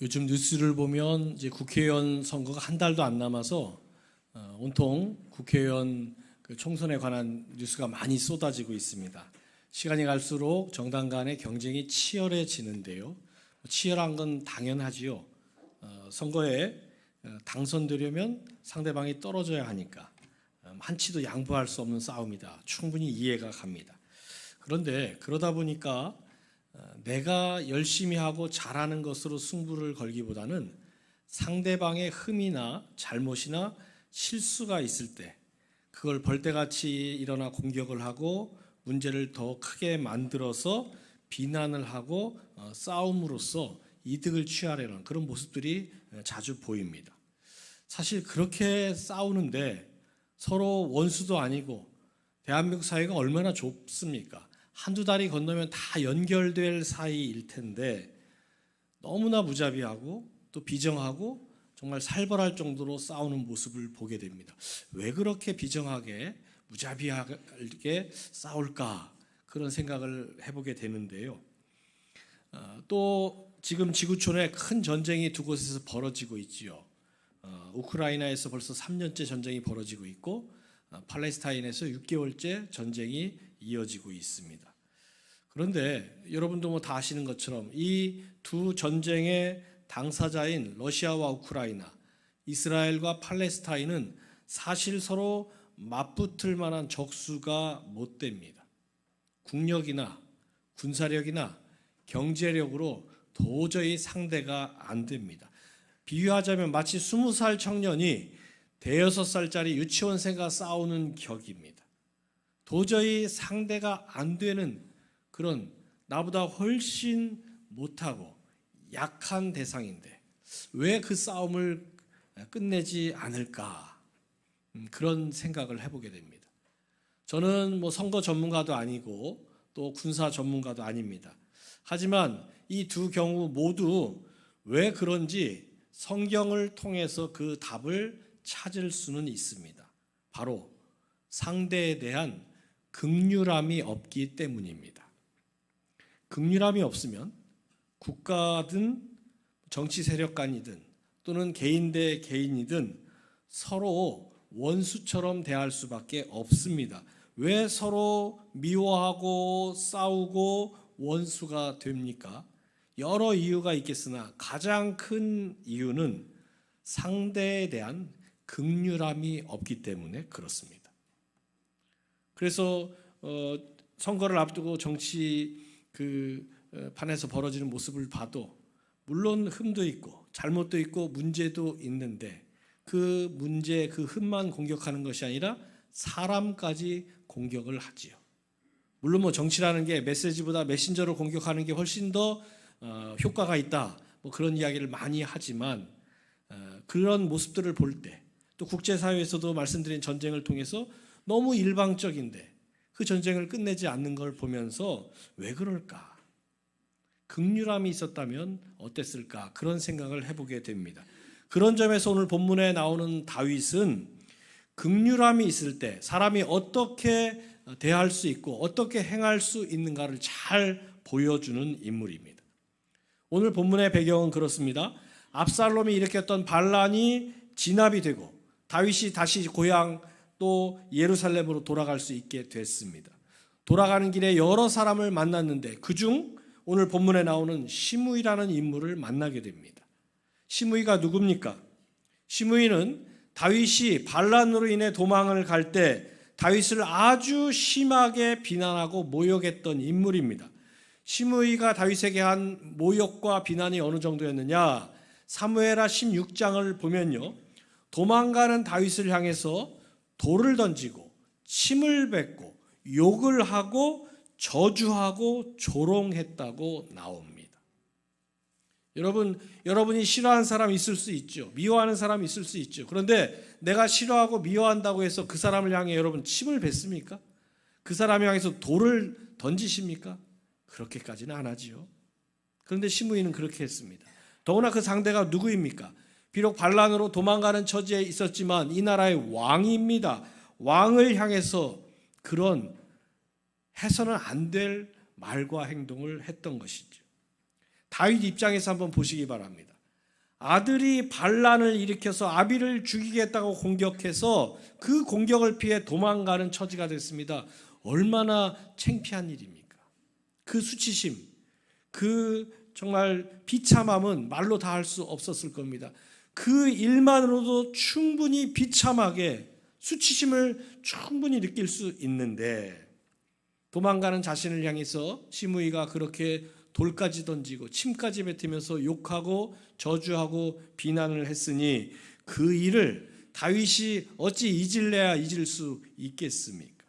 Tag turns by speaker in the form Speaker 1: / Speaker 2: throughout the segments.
Speaker 1: 요즘 뉴스를 보면 이제 국회의원 선거가 한 달도 안 남아서 온통 국회의원 총선에 관한 뉴스가 많이 쏟아지고 있습니다. 시간이 갈수록 정당 간의 경쟁이 치열해지는데요. 치열한 건 당연하지요. 선거에 당선되려면 상대방이 떨어져야 하니까 한치도 양보할 수 없는 싸움이다. 충분히 이해가 갑니다. 그런데 그러다 보니까 내가 열심히 하고 잘하는 것으로 승부를 걸기보다는 상대방의 흠이나 잘못이나 실수가 있을 때 그걸 벌떼같이 일어나 공격을 하고 문제를 더 크게 만들어서 비난을 하고 싸움으로써 이득을 취하려는 그런 모습들이 자주 보입니다. 사실 그렇게 싸우는데 서로 원수도 아니고 대한민국 사회가 얼마나 좁습니까? 한두 달이 건너면 다 연결될 사이일 텐데 너무나 무자비하고 또 비정하고 정말 살벌할 정도로 싸우는 모습을 보게 됩니다. 왜 그렇게 비정하게 무자비하게 싸울까? 그런 생각을 해보게 되는데요. 또 지금 지구촌에 큰 전쟁이 두 곳에서 벌어지고 있지요. 우크라이나에서 벌써 3년째 전쟁이 벌어지고 있고 팔레스타인에서 6개월째 전쟁이 이어지고 있습니다. 그런데 여러분도 다 아시는 것처럼 이 두 전쟁의 당사자인 러시아와 우크라이나, 이스라엘과 팔레스타인은 사실 서로 맞붙을 만한 적수가 못 됩니다. 국력이나 군사력이나 경제력으로 도저히 상대가 안 됩니다. 비유하자면 마치 20살 청년이 대여섯 살짜리 유치원생과 싸우는 격입니다. 도저히 상대가 안 되는 그런 나보다 훨씬 못하고 약한 대상인데 왜 그 싸움을 끝내지 않을까? 그런 생각을 해보게 됩니다. 저는 선거 전문가도 아니고 또 군사 전문가도 아닙니다. 하지만 이 두 경우 모두 왜 그런지 성경을 통해서 그 답을 찾을 수는 있습니다. 바로 상대에 대한 긍휼함이 없기 때문입니다. 긍휼함이 없으면 국가든 정치 세력간이든 또는 개인 대 개인이든 서로 원수처럼 대할 수밖에 없습니다. 왜 서로 미워하고 싸우고 원수가 됩니까? 여러 이유가 있겠으나 가장 큰 이유는 상대에 대한 긍휼함이 없기 때문에 그렇습니다. 그래서 선거를 앞두고 정치 판에서 벌어지는 모습을 봐도 물론 흠도 있고 잘못도 있고 문제도 있는데 그 문제, 그 흠만 공격하는 것이 아니라 사람까지 공격을 하지요. 물론 정치라는 게 메시지보다 메신저를 공격하는 게 훨씬 더 효과가 있다. 그런 이야기를 많이 하지만 그런 모습들을 볼 때 또 국제사회에서도 말씀드린 전쟁을 통해서 너무 일방적인데 그 전쟁을 끝내지 않는 걸 보면서 왜 그럴까? 긍휼함이 있었다면 어땠을까? 그런 생각을 해보게 됩니다. 그런 점에서 오늘 본문에 나오는 다윗은 긍휼함이 있을 때 사람이 어떻게 대할 수 있고 어떻게 행할 수 있는가를 잘 보여주는 인물입니다. 오늘 본문의 배경은 그렇습니다. 압살롬이 일으켰던 반란이 진압이 되고 다윗이 다시 고향 또 예루살렘으로 돌아갈 수 있게 됐습니다. 돌아가는 길에 여러 사람을 만났는데 그중 오늘 본문에 나오는 시므이라는 인물을 만나게 됩니다. 시므이가 누굽니까? 시므이는 다윗이 반란으로 인해 도망을 갈 때 다윗을 아주 심하게 비난하고 모욕했던 인물입니다. 시므이가 다윗에게 한 모욕과 비난이 어느 정도였느냐? 사무엘하 16장을 보면요. 도망가는 다윗을 향해서 돌을 던지고 침을 뱉고 욕을 하고 저주하고 조롱했다고 나옵니다. 여러분이 싫어하는 사람 있을 수 있죠. 미워하는 사람 있을 수 있죠. 그런데 내가 싫어하고 미워한다고 해서 그 사람을 향해 여러분 침을 뱉습니까? 그 사람을 향해서 돌을 던지십니까? 그렇게까지는 안 하지요. 그런데 시므이는 그렇게 했습니다. 더구나 그 상대가 누구입니까? 비록 반란으로 도망가는 처지에 있었지만 이 나라의 왕입니다. 왕을 향해서 그런 해서는 안 될 말과 행동을 했던 것이죠. 다윗 입장에서 한번 보시기 바랍니다. 아들이 반란을 일으켜서 아비를 죽이겠다고 공격해서 그 공격을 피해 도망가는 처지가 됐습니다. 얼마나 창피한 일입니까? 그 수치심, 그 정말 비참함은 말로 다 할 수 없었을 겁니다. 그 일만으로도 충분히 비참하게 수치심을 충분히 느낄 수 있는데, 도망가는 자신을 향해서 시므이가 그렇게 돌까지 던지고 침까지 뱉으면서 욕하고 저주하고 비난을 했으니 그 일을 다윗이 어찌 잊을래야 잊을 수 있겠습니까?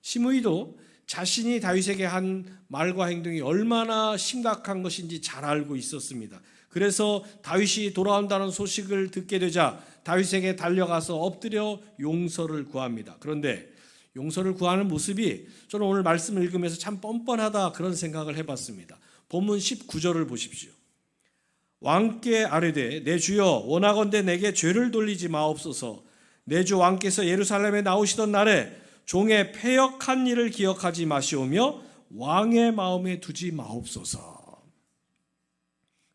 Speaker 1: 시므이도 자신이 다윗에게 한 말과 행동이 얼마나 심각한 것인지 잘 알고 있었습니다. 그래서 다윗이 돌아온다는 소식을 듣게 되자 다윗에게 달려가서 엎드려 용서를 구합니다. 그런데 용서를 구하는 모습이 저는 오늘 말씀을 읽으면서 참 뻔뻔하다 그런 생각을 해봤습니다. 본문 19절을 보십시오. 왕께 아뢰되 내 주여 원하건대 내게 죄를 돌리지 마옵소서. 내 주 왕께서 예루살렘에 나오시던 날에 종의 패역한 일을 기억하지 마시오며 왕의 마음에 두지 마옵소서.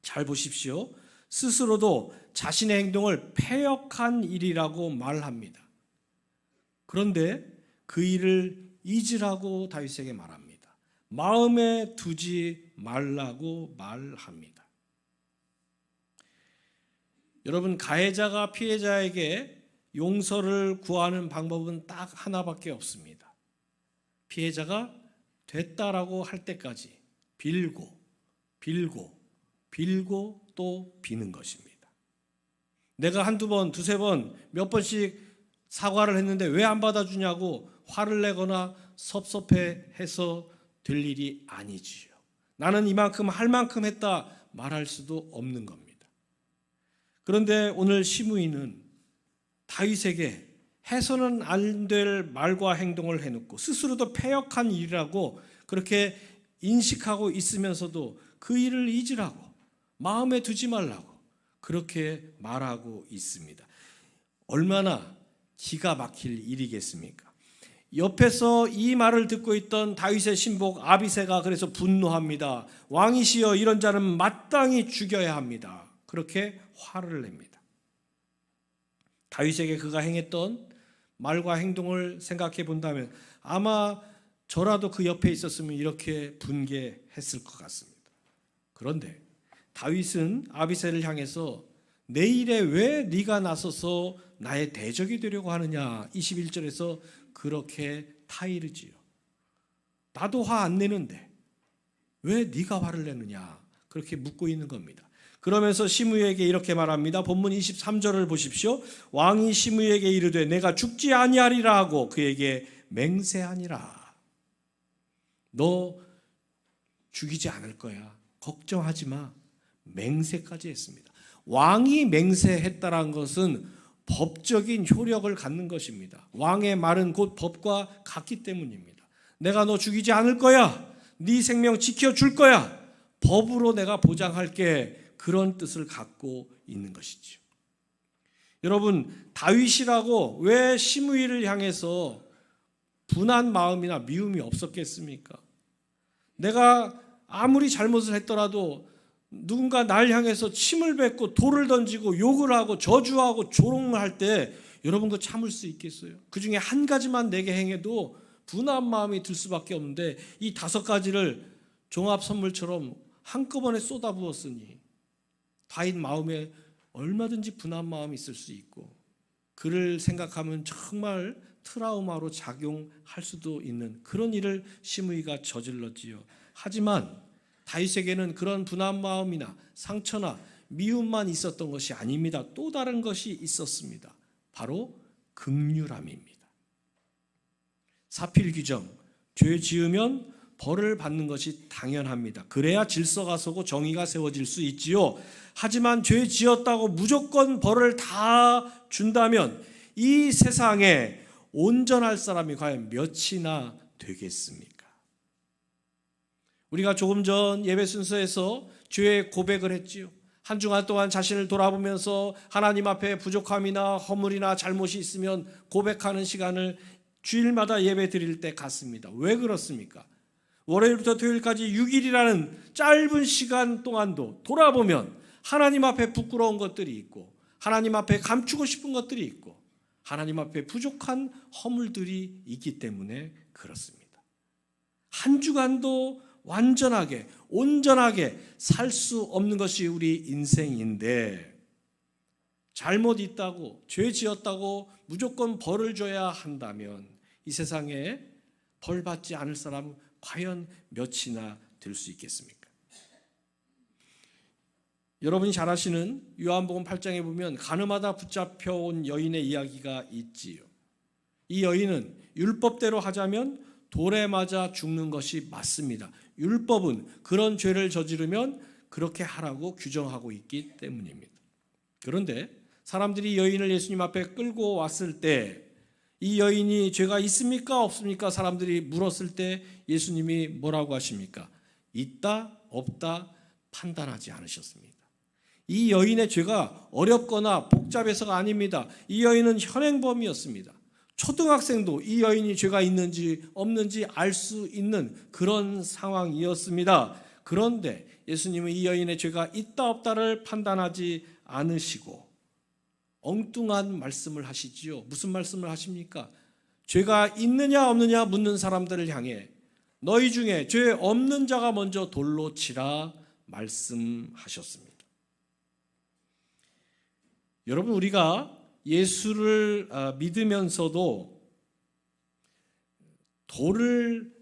Speaker 1: 잘 보십시오. 스스로도 자신의 행동을 패역한 일이라고 말합니다. 그런데 그 일을 잊으라고 다윗에게 말합니다. 마음에 두지 말라고 말합니다. 여러분, 가해자가 피해자에게 용서를 구하는 방법은 딱 하나밖에 없습니다. 피해자가 됐다라고 할 때까지 빌고 또 비는 것입니다. 내가 한두 번, 두세 번, 몇 번씩 사과를 했는데 왜 안 받아주냐고 화를 내거나 섭섭해해서 될 일이 아니지요. 나는 이만큼 할 만큼 했다 말할 수도 없는 겁니다. 그런데 오늘 시므이는 다윗에게 해서는 안 될 말과 행동을 해놓고 스스로도 패역한 일이라고 그렇게 인식하고 있으면서도 그 일을 잊으라고, 마음에 두지 말라고 그렇게 말하고 있습니다. 얼마나 기가 막힐 일이겠습니까? 옆에서 이 말을 듣고 있던 다윗의 신복 아비새가 그래서 분노합니다. 왕이시여 이런 자는 마땅히 죽여야 합니다. 그렇게 화를 냅니다. 다윗에게 그가 행했던 말과 행동을 생각해 본다면 아마 저라도 그 옆에 있었으면 이렇게 분개했을 것 같습니다. 그런데 다윗은 아비새를 향해서 내 일에 왜 네가 나서서 나의 대적이 되려고 하느냐, 21절에서 그렇게 타이르지요. 나도 화 안 내는데 왜 네가 화를 내느냐, 그렇게 묻고 있는 겁니다. 그러면서 시므이에게 이렇게 말합니다. 본문 23절을 보십시오. 왕이 시므이에게 이르되 내가 죽지 아니하리라 하고 그에게 맹세하니라. 너 죽이지 않을 거야, 걱정하지 마, 맹세까지 했습니다. 왕이 맹세했다는 것은 법적인 효력을 갖는 것입니다. 왕의 말은 곧 법과 같기 때문입니다. 내가 너 죽이지 않을 거야, 네 생명 지켜줄 거야, 법으로 내가 보장할게, 그런 뜻을 갖고 있는 것이죠. 여러분, 다윗이라고 왜 시므이를 향해서 분한 마음이나 미움이 없었겠습니까? 내가 아무리 잘못을 했더라도 누군가 날 향해서 침을 뱉고 돌을 던지고 욕을 하고 저주하고 조롱을 할 때 여러분 그 참을 수 있겠어요? 그 중에 한 가지만 내게 행해도 분한 마음이 들 수밖에 없는데 이 5가지를 종합 선물처럼 한꺼번에 쏟아부었으니 다윗 마음에 얼마든지 분한 마음이 있을 수 있고 그를 생각하면 정말 트라우마로 작용할 수도 있는 그런 일을 시므이가 저질렀지요. 하지만 다윗에게는 그런 분한 마음이나 상처나 미움만 있었던 것이 아닙니다. 또 다른 것이 있었습니다. 바로 긍휼함입니다. 사필규정, 죄 지으면 벌을 받는 것이 당연합니다. 그래야 질서가 서고 정의가 세워질 수 있지요. 하지만 죄 지었다고 무조건 벌을 다 준다면 이 세상에 온전할 사람이 과연 몇이나 되겠습니까? 우리가 조금 전 예배 순서에서 죄의 고백을 했지요. 한 주간 동안 자신을 돌아보면서 하나님 앞에 부족함이나 허물이나 잘못이 있으면 고백하는 시간을 주일마다 예배 드릴 때 갖습니다. 왜 그렇습니까? 월요일부터 토요일까지 6일이라는 짧은 시간 동안도 돌아보면 하나님 앞에 부끄러운 것들이 있고 하나님 앞에 감추고 싶은 것들이 있고 하나님 앞에 부족한 허물들이 있기 때문에 그렇습니다. 한 주간도 완전하게 온전하게 살 수 없는 것이 우리 인생인데 잘못 있다고 죄 지었다고 무조건 벌을 줘야 한다면 이 세상에 벌 받지 않을 사람 과연 몇이나 될 수 있겠습니까? 여러분이 잘 아시는 요한복음 8장에 보면 간음하다 붙잡혀온 여인의 이야기가 있지요. 이 여인은 율법대로 하자면 돌에 맞아 죽는 것이 맞습니다. 율법은 그런 죄를 저지르면 그렇게 하라고 규정하고 있기 때문입니다. 그런데 사람들이 여인을 예수님 앞에 끌고 왔을 때 이 여인이 죄가 있습니까? 없습니까? 사람들이 물었을 때 예수님이 뭐라고 하십니까? 있다, 없다 판단하지 않으셨습니다. 이 여인의 죄가 어렵거나 복잡해서가 아닙니다. 이 여인은 현행범이었습니다. 초등학생도 이 여인이 죄가 있는지 없는지 알 수 있는 그런 상황이었습니다. 그런데 예수님은 이 여인의 죄가 있다 없다를 판단하지 않으시고 엉뚱한 말씀을 하시지요. 무슨 말씀을 하십니까? 죄가 있느냐 없느냐 묻는 사람들을 향해 너희 중에 죄 없는 자가 먼저 돌로 치라 말씀하셨습니다. 여러분, 우리가 예수를 믿으면서도 돌을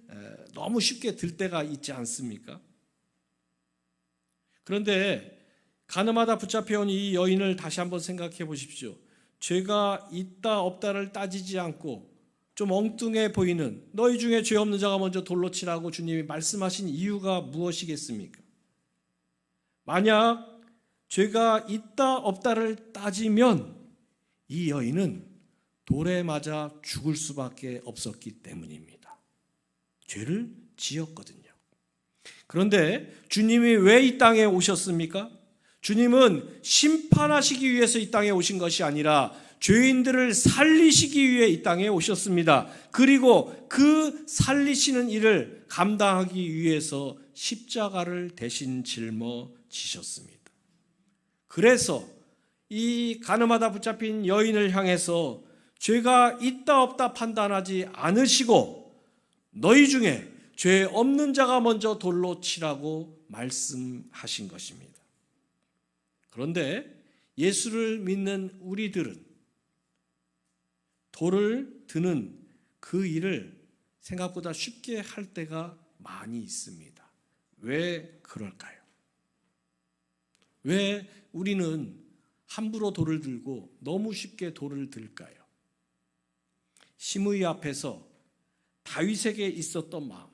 Speaker 1: 너무 쉽게 들 때가 있지 않습니까? 그런데 간음하다 붙잡혀온 이 여인을 다시 한번 생각해 보십시오. 죄가 있다 없다를 따지지 않고 좀 엉뚱해 보이는 너희 중에 죄 없는 자가 먼저 돌로 치라고 주님이 말씀하신 이유가 무엇이겠습니까? 만약 죄가 있다 없다를 따지면 이 여인은 돌에 맞아 죽을 수밖에 없었기 때문입니다. 죄를 지었거든요. 그런데 주님이 왜 이 땅에 오셨습니까? 주님은 심판하시기 위해서 이 땅에 오신 것이 아니라 죄인들을 살리시기 위해 이 땅에 오셨습니다. 그리고 그 살리시는 일을 감당하기 위해서 십자가를 대신 짊어지셨습니다. 그래서 이 간음하다 붙잡힌 여인을 향해서 죄가 있다 없다 판단하지 않으시고 너희 중에 죄 없는 자가 먼저 돌로 치라고 말씀하신 것입니다. 그런데 예수를 믿는 우리들은 돌을 드는 그 일을 생각보다 쉽게 할 때가 많이 있습니다. 왜 그럴까요? 왜 우리는 함부로 돌을 들고 너무 쉽게 돌을 들까요? 심의 앞에서 다윗에게 있었던 마음,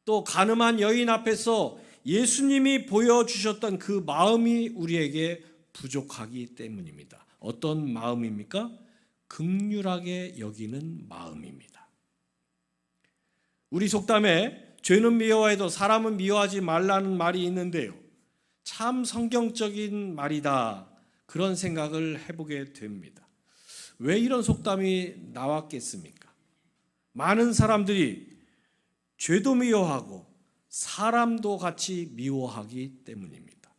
Speaker 1: 또 간음한 여인 앞에서 예수님이 보여주셨던 그 마음이 우리에게 부족하기 때문입니다. 어떤 마음입니까? 긍휼하게 여기는 마음입니다. 우리 속담에 죄는 미워해도 사람은 미워하지 말라는 말이 있는데요. 참 성경적인 말이다. 그런 생각을 해보게 됩니다. 왜 이런 속담이 나왔겠습니까? 많은 사람들이 죄도 미워하고 사람도 같이 미워하기 때문입니다.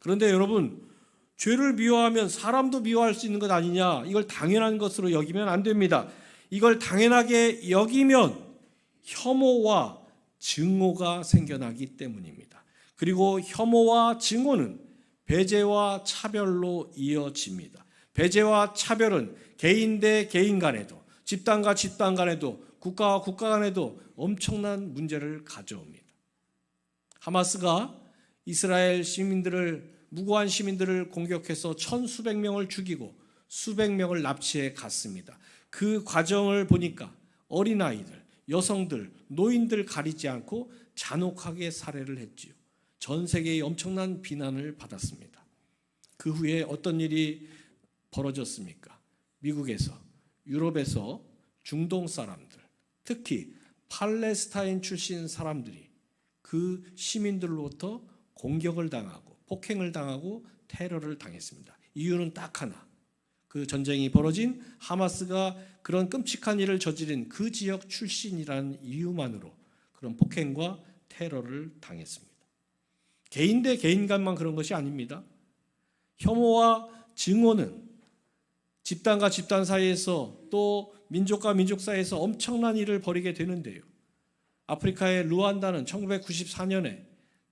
Speaker 1: 그런데 여러분, 죄를 미워하면 사람도 미워할 수 있는 것 아니냐? 이걸 당연한 것으로 여기면 안 됩니다. 이걸 당연하게 여기면 혐오와 증오가 생겨나기 때문입니다. 그리고 혐오와 증오는 배제와 차별로 이어집니다. 배제와 차별은 개인 대 개인 간에도, 집단과 집단 간에도, 국가와 국가 간에도 엄청난 문제를 가져옵니다. 하마스가 이스라엘 시민들을, 무고한 시민들을 공격해서 천수백 명을 죽이고 수백 명을 납치해 갔습니다. 그 과정을 보니까 어린아이들, 여성들, 노인들 가리지 않고 잔혹하게 살해를 했지요. 전 세계의 엄청난 비난을 받았습니다. 그 후에 어떤 일이 벌어졌습니까? 미국에서, 유럽에서 중동 사람들, 특히 팔레스타인 출신 사람들이 그 시민들로부터 공격을 당하고 폭행을 당하고 테러를 당했습니다. 이유는 딱 하나. 그 전쟁이 벌어진 하마스가 그런 끔찍한 일을 저지른 그 지역 출신이라는 이유만으로 그런 폭행과 테러를 당했습니다. 개인 대 개인 간만 그런 것이 아닙니다. 혐오와 증오는 집단과 집단 사이에서 또 민족과 민족 사이에서 엄청난 일을 벌이게 되는데요. 아프리카의 루안다는 1994년에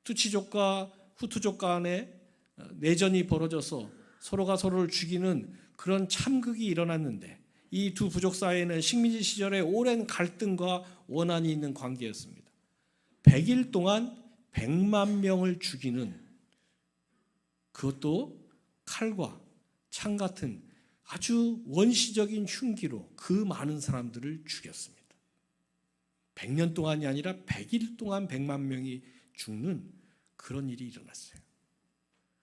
Speaker 1: 투치족과 후투족 간에 내전이 벌어져서 서로가 서로를 죽이는 그런 참극이 일어났는데 이 두 부족 사이에는 식민지 시절의 오랜 갈등과 원한이 있는 관계였습니다. 100일 동안 100만 명을 죽이는, 그것도 칼과 창 같은 아주 원시적인 흉기로 그 많은 사람들을 죽였습니다. 100년 동안이 아니라 100일 동안 100만 명이 죽는 그런 일이 일어났어요.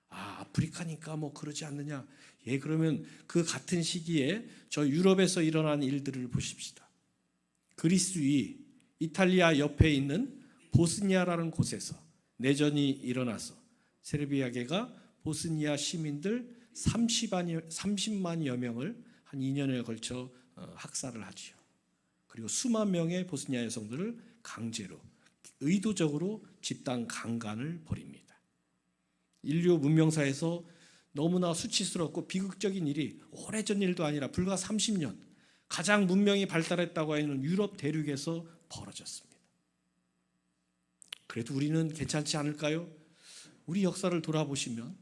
Speaker 1: 아프리카니까 뭐 그러지 않느냐. 예, 그러면 그 같은 시기에 저 유럽에서 일어난 일들을 보십시다. 그리스 위 이탈리아 옆에 있는 보스니아라는 곳에서 내전이 일어나서 세르비아계가 보스니아 시민들 30만여 명을 한 2년에 걸쳐 학살을 하지요. 그리고 수만 명의 보스니아 여성들을 강제로 의도적으로 집단 강간을 벌입니다. 인류 문명사에서 너무나 수치스럽고 비극적인 일이 오래전 일도 아니라 불과 30년 가장 문명이 발달했다고 하는 유럽 대륙에서 벌어졌습니다. 그래도 우리는 괜찮지 않을까요? 우리 역사를 돌아보시면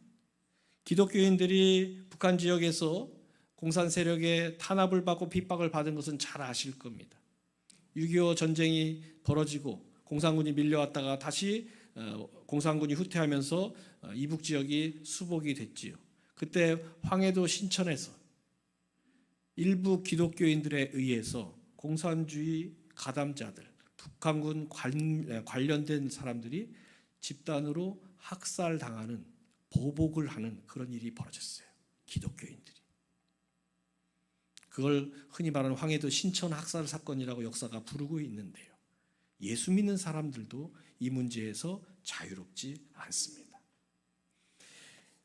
Speaker 1: 기독교인들이 북한 지역에서 공산 세력의 탄압을 받고 핍박을 받은 것은 잘 아실 겁니다. 6.25 전쟁이 벌어지고 공산군이 밀려왔다가 다시 공산군이 후퇴하면서 이북 지역이 수복이 됐지요. 그때 황해도 신천에서 일부 기독교인들에 의해서 공산주의 가담자들, 북한군 관련된 사람들이 집단으로 학살당하는, 보복을 하는 그런 일이 벌어졌어요. 기독교인들이. 그걸 흔히 말하는 황해도 신천 학살 사건이라고 역사가 부르고 있는데요. 예수 믿는 사람들도 이 문제에서 자유롭지 않습니다.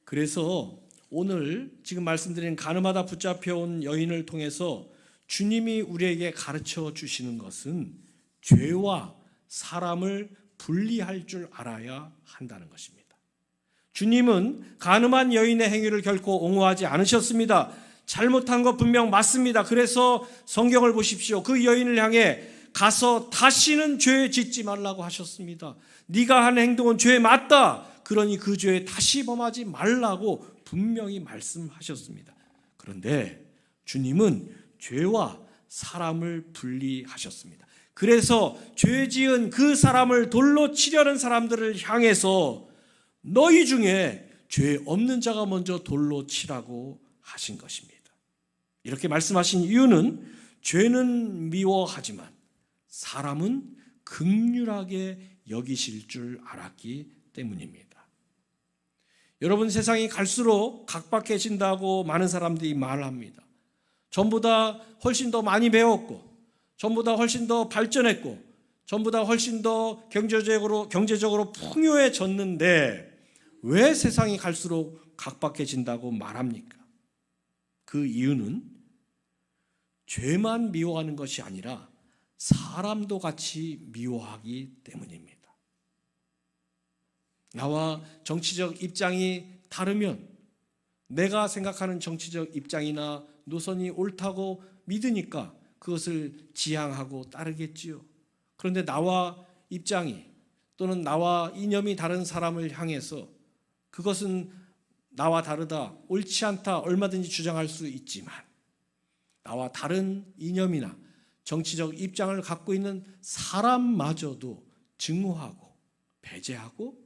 Speaker 1: 그래서 오늘 지금 말씀드린 가늠하다 붙잡혀온 여인을 통해서 주님이 우리에게 가르쳐 주시는 것은 죄와 사람을 분리할 줄 알아야 한다는 것입니다. 주님은 가늠한 여인의 행위를 결코 옹호하지 않으셨습니다. 잘못한 것 분명 맞습니다. 그래서 성경을 보십시오. 그 여인을 향해 가서 다시는 죄 짓지 말라고 하셨습니다. 네가 한 행동은 죄 맞다. 그러니 그 죄에 다시 범하지 말라고 분명히 말씀하셨습니다. 그런데 주님은 죄와 사람을 분리하셨습니다. 그래서 죄 지은 그 사람을 돌로 치려는 사람들을 향해서 너희 중에 죄 없는 자가 먼저 돌로 치라고 하신 것입니다. 이렇게 말씀하신 이유는 죄는 미워하지만 사람은 긍휼하게 여기실 줄 알았기 때문입니다. 여러분, 세상이 갈수록 각박해진다고 많은 사람들이 말합니다. 전보다 훨씬 더 많이 배웠고, 전보다 훨씬 더 발전했고, 전보다 훨씬 더 경제적으로 풍요해졌는데 왜 세상이 갈수록 각박해진다고 말합니까? 그 이유는 죄만 미워하는 것이 아니라 사람도 같이 미워하기 때문입니다. 나와 정치적 입장이 다르면 내가 생각하는 정치적 입장이나 노선이 옳다고 믿으니까 그것을 지향하고 따르겠지요. 그런데 나와 입장이 또는 나와 이념이 다른 사람을 향해서 그것은 나와 다르다, 옳지 않다 얼마든지 주장할 수 있지만 나와 다른 이념이나 정치적 입장을 갖고 있는 사람마저도 증오하고 배제하고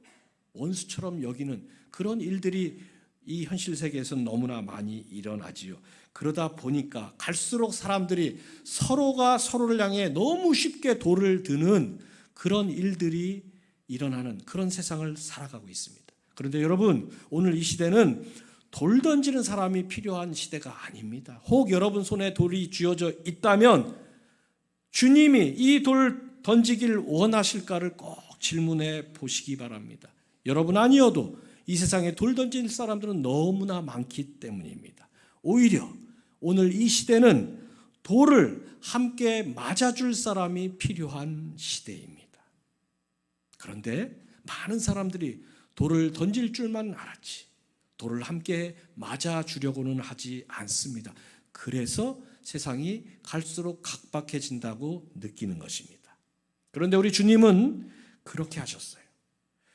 Speaker 1: 원수처럼 여기는 그런 일들이 이 현실 세계에서 너무나 많이 일어나지요. 그러다 보니까 갈수록 사람들이 서로가 서로를 향해 너무 쉽게 돌을 드는 그런 일들이 일어나는 그런 세상을 살아가고 있습니다. 그런데 여러분, 오늘 이 시대는 돌 던지는 사람이 필요한 시대가 아닙니다. 혹 여러분 손에 돌이 쥐어져 있다면 주님이 이 돌 던지길 원하실까를 꼭 질문해 보시기 바랍니다. 여러분 아니어도 이 세상에 돌 던질 사람들은 너무나 많기 때문입니다. 오히려 오늘 이 시대는 돌을 함께 맞아줄 사람이 필요한 시대입니다. 그런데 많은 사람들이 돌을 던질 줄만 알았지 돌을 함께 맞아주려고는 하지 않습니다. 그래서 세상이 갈수록 각박해진다고 느끼는 것입니다. 그런데 우리 주님은 그렇게 하셨어요.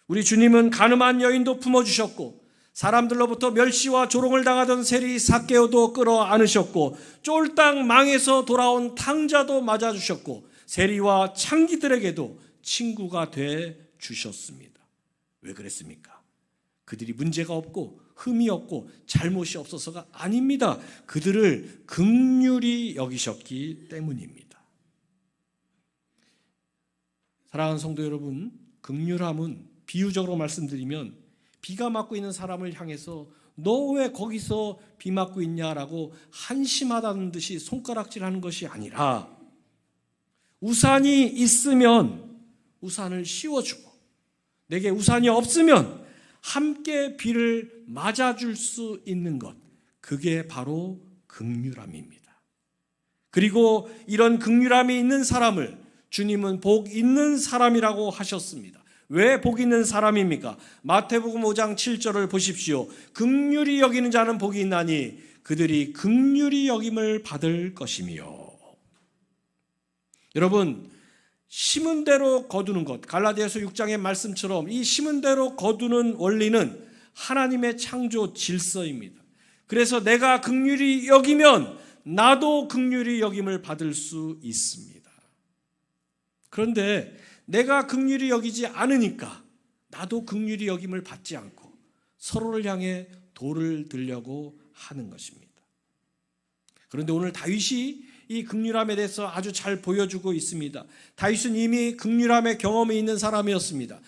Speaker 1: 우리 주님은 가늠한 여인도 품어주셨고 사람들로부터 멸시와 조롱을 당하던 세리 삭개오도 끌어안으셨고 쫄딱 망해서 돌아온 탕자도 맞아주셨고 세리와 창기들에게도 친구가 돼 주셨습니다. 왜 그랬습니까? 그들이 문제가 없고 흠이 없고 잘못이 없어서가 아닙니다. 그들을 긍휼히 여기셨기 때문입니다. 사랑하는 성도 여러분, 긍휼함은 비유적으로 말씀드리면 비가 맞고 있는 사람을 향해서 너 왜 거기서 비 맞고 있냐라고 한심하다는 듯이 손가락질하는 것이 아니라 우산이 있으면 우산을 씌워주고 내게 우산이 없으면 함께 비를 맞아줄 수 있는 것, 그게 바로 긍휼함입니다. 그리고 이런 긍휼함이 있는 사람을 주님은 복 있는 사람이라고 하셨습니다. 왜 복 있는 사람입니까? 마태복음 5장 7절을 보십시오. 긍휼히 여기는 자는 복이 있나니 그들이 긍휼히 여김을 받을 것이며. 여러분, 심은 대로 거두는 것, 갈라디아서 6장의 말씀처럼 이 심은 대로 거두는 원리는 하나님의 창조 질서입니다. 그래서 내가 긍휼히 여기면 나도 긍휼히 여김을 받을 수 있습니다. 그런데 내가 긍휼히 여기지 않으니까 나도 긍휼히 여김을 받지 않고 서로를 향해 돌을 들려고 하는 것입니다. 그런데 오늘 다윗이 이 긍휼함에 대해서 아주 잘 보여주고 있습니다. 다윗은 이미 긍휼함의 경험이 있는 사람이었습니다.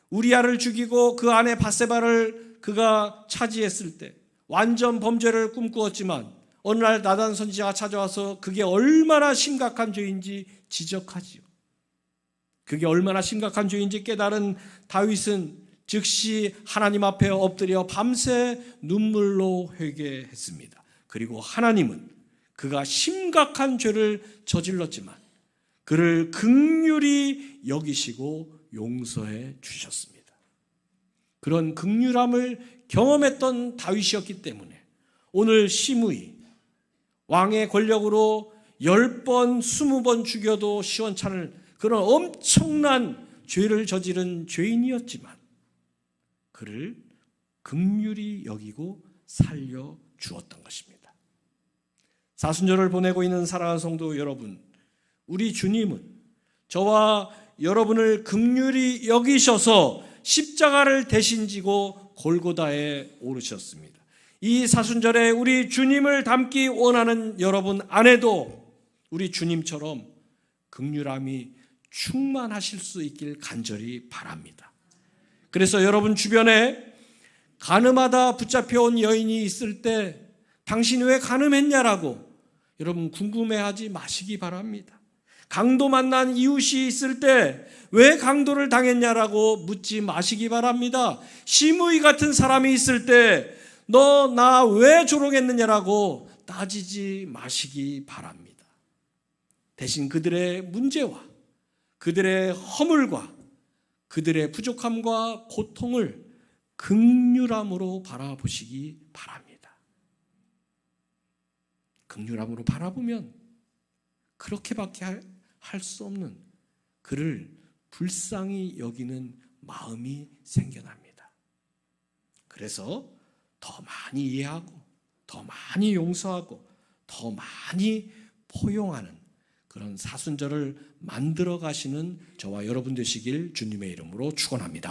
Speaker 1: 우리아를 죽이고 그 아내 밧세바를 그가 차지했을 때 완전 범죄를 꿈꾸었지만 어느 날 나단 선지자가 찾아와서 그게 얼마나 심각한 죄인지 지적하지요. 그게 얼마나 심각한 죄인지 깨달은 다윗은 즉시 하나님 앞에 엎드려 밤새 눈물로 회개했습니다. 그리고 하나님은 그가 심각한 죄를 저질렀지만 그를 긍휼히 여기시고 용서해 주셨습니다. 그런 긍휼함을 경험했던 다윗이었기 때문에 오늘 시므이 왕의 권력으로 10번, 20번 죽여도 시원찮을 그런 엄청난 죄를 저지른 죄인이었지만 그를 긍휼히 여기고 살려 주었던 것입니다. 사순절을 보내고 있는 사랑하는 성도 여러분, 우리 주님은 저와 여러분을 긍휼히 여기셔서 십자가를 대신 지고 골고다에 오르셨습니다. 이 사순절에 우리 주님을 닮기 원하는 여러분 안에도 우리 주님처럼 긍휼함이 충만하실 수 있길 간절히 바랍니다. 그래서 여러분 주변에 간음하다 붙잡혀온 여인이 있을 때 당신 왜 간음했냐라고 여러분 궁금해하지 마시기 바랍니다. 강도 만난 이웃이 있을 때 왜 강도를 당했냐라고 묻지 마시기 바랍니다. 시므이 같은 사람이 있을 때 너 나 왜 조롱했느냐라고 따지지 마시기 바랍니다. 대신 그들의 문제와 그들의 허물과 그들의 부족함과 고통을 긍휼함으로 바라보시기 바랍니다. 긍휼함으로 바라보면 그렇게밖에 할 수 없는 그를 불쌍히 여기는 마음이 생겨납니다. 그래서 더 많이 이해하고 더 많이 용서하고 더 많이 포용하는 그런 사순절을 만들어 가시는 저와 여러분 되시길 주님의 이름으로 축원합니다.